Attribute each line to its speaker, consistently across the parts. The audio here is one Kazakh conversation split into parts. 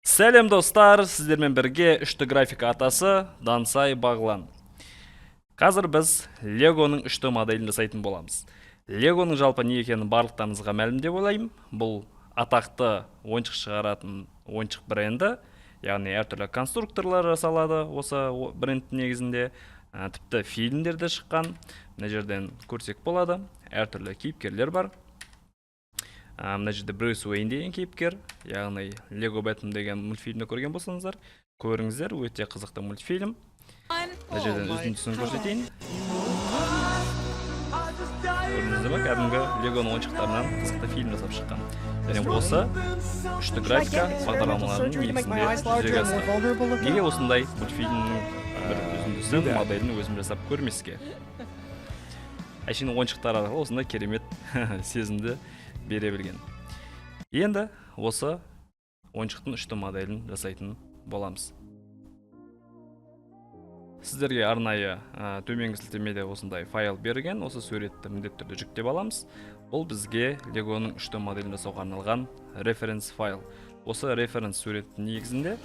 Speaker 1: Сәлем достар, сіздермен бірге үшті графика атасы Дансай Бағлан. Қазір біз Легоның үшті моделін жасайтын боламыз. Легоның жалпы не екенін барлықтарыңызға мәлім деп ойлаймын. Бұл атақты ойыншық шығаратын ойыншық бренді, яғни әртүрлі конструкторлар жасалады осы брендтің негізінде. Тіпті фильмдер де шыққан. Мына жерден көрсек болады, әртүрлі кейіпкерлер бар. Мына жерде Брюс Уэйн деген кейіпкер, яғни Лего Бэтмен деген мультфильмді көрген болсаңыздар, көріңіздер, өте қызықты мультфильм. Мына жерден үзіндісін көрсетейін. Көрдіңіздер ме? Кәдімгі Легоның ойыншықтарынан қызықты фильм жасап шыққан. Және осы үшті графика бағдарламаларының негізінде жүзеге асты. Неге осындай мультфильмнің бір үзіндісін моделін өзім жасап көрмеске? Әшейін ойыншықтар арқылы осындай керемет сезімді бере білген. Енді осы ойыншықтың үшті моделін жасайтын боламыз. Сіздерге арнайы төменгі сілтемеде осындай файл берген, осы суретті міндетті түрде жүктеп аламыз. Бұл бізге Легоның үшті моделін жасауға арналған референс файл. Осы референс суреттің негізінде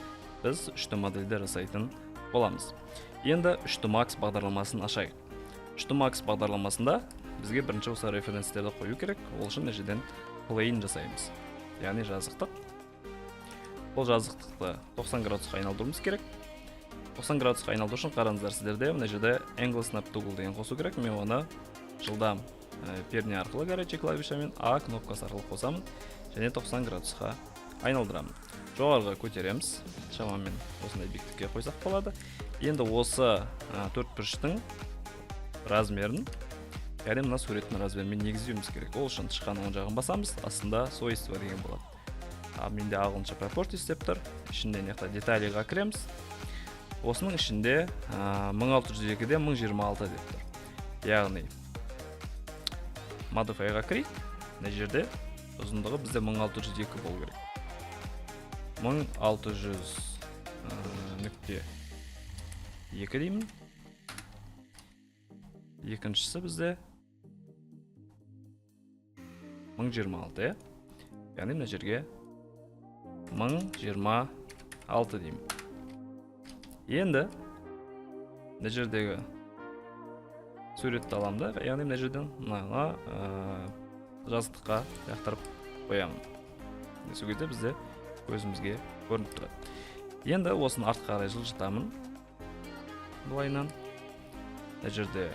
Speaker 1: біз үшті модельді жасайтын боламыз. Енді үшті Max бағдарламасын ашайық. Үшті Max бағдарламасында бізге бірінші осы референстерді қою керек. Ол үшін жерден plane жасаймыз. Яғни жазықтық. Бұл жазықтықты 90 градусқа айналдыруымыз керек. 90 градусқа айналдыру үшін қараңыздар, сіздерде мына жерде Angle Snap Toggle деген қосу керек. Мен оны жылдам перне арқылы горячий клавишамен A кнопкасы арқылы қосамын және 90 градусқа айналдырамын. Жоғарғы көтереміз. Шамамен осындай биіктікке қойсақ болады. Енді осы төртбұрыштың размерін, яғни мына суреттің размерімен негіздеуіміз керек. Ол үшін тышқан оң жағын басамыз, астында свойства деген болады. Менде ағылшынша properties деп тұр. Ішінде деталиға кіреміз. Осының ішінде 1602-де 1026 деп тұр. Яғни modify-ға кірейік. Мына жерде ұзындығы бізде 1602 болу керек. 1600.2 деймін. Екіншісі бізде 1026, яғни мына жерге 1026 деймін. Енді мына жердегі суретті аламын да, яғни мына жерден жазықтыққа жақтырып қоямын. Сол кезде бізде көзімізге көрініп тұрады. Енді осыны артқа қарай жылжытамын. Бұлайынан мына жерде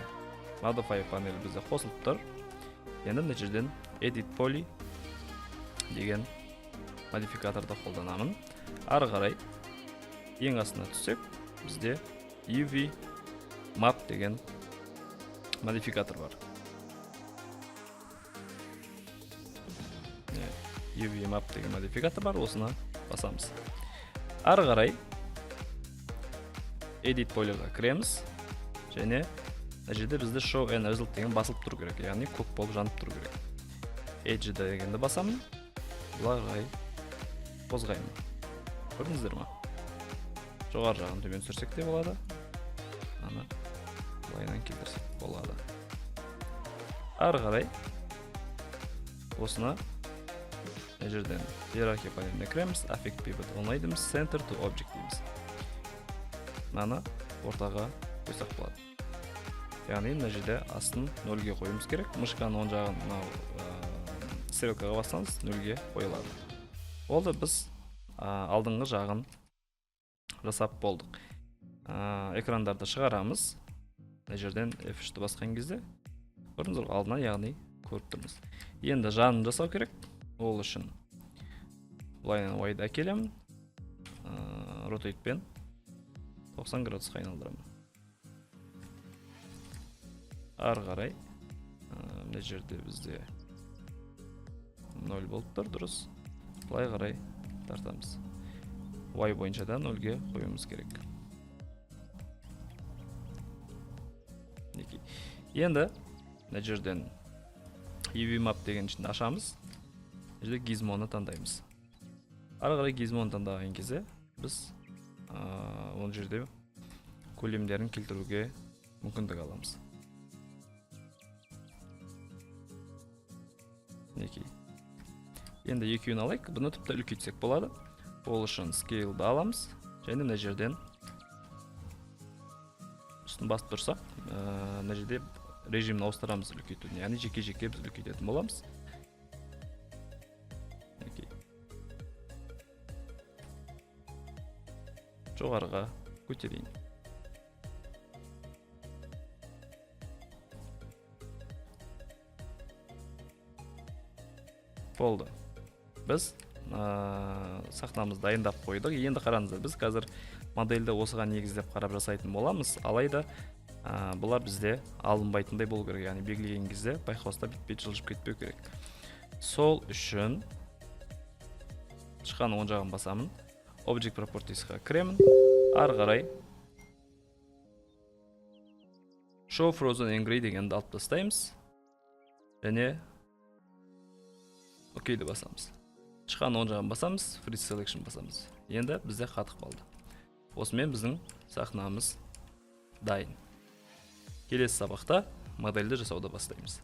Speaker 1: Modify панелі бізде қосылып тұр. Енді мына жерден Edit Poly деген модификаторды қолданамын. Ары қарай ең астына түссек, бізде UV Map деген модификатор бар. UV Map деген модификатор бар, осыны басамыз. Ары қарай Edit Poly'ға кіреміз және мына жерде бізде Show and Result деген басылып тұру керек, яғни көк болып жанып тұру керек. Edge дегенді басамын, бұлай қарай қозғаймын. Көрдіңіздер ме? Жоғары жағын төмен түсірсек те болады. Аны бұлайынан келтірсек болады. Ары қарай осыны мына жерден иерархия панеліне кіреміз, Affect Pivot оңайдымыз, Center to Object дейміз. Мынаны ортаға қойсақ болады. Яғни мына жерде астын 0-ге қоюымыз керек. Мышқаның оң жағын стрелкаға бассаңыз 0-ге қойылады. Олды біз алдыңғы жағын жасап болдық. Экрандарды шығарамыз. Мына жерден F3-ті басқан кезде көрдіңіздер алдынан, яғни көріп тұрмыз. Енді жанын жасау керек. Ол үшін бұлайынан Y-ды әкелемін. Rotate'пен 90 градусқа айналдырамын. Ары қарай мына жерде бізде 0 болып тұр, дұрыс. Бұлай қарай тартамыз. Y бойынша да 0-ге қоюымыз керек. Енді мына жерден UV Map деген ішінде ашамыз. Мына жерде Gizmo'ны таңдаймыз. Ары қарай Gizmo'ны таңдаған кезде біз ол жерде көлемдерін келтіруге мүмкіндік аламыз. Енді екеуін алайық, бұны тіпті үлкейтсек болады. ол үшін scale'ды аламыз және мына жерден үстін басып тұрсақ мына жерде режимін ауыстырамыз үлкейтудің, яғни жеке-жеке біз үлкейтетін боламыз. Жоғарыға көтерейін. Болды. Біз сахнамызды дайындап қойдық. Енді қараңыздар, біз қазір модельді осыған негіздеп қарап жасайтын боламыз. Алайда бұлар бізде алынбайтындай болу керек, яғни белгілеген кезде байқаусызда бітпей жылжып кетпеу керек. Сол үшін шыққан оң жағын басамын. Object Properties'қа кіремін. Ары қарай Show Frozen Angry дегенді алып тастаймыз. Және OK'ді басамыз. Шыққан оң жағын басамыз, Freeze Selection басамыз. Енді бізде қатық қалды. Осымен біздің сахнамыз дайын. Келесі сабақта модельді жасауды бастаймыз.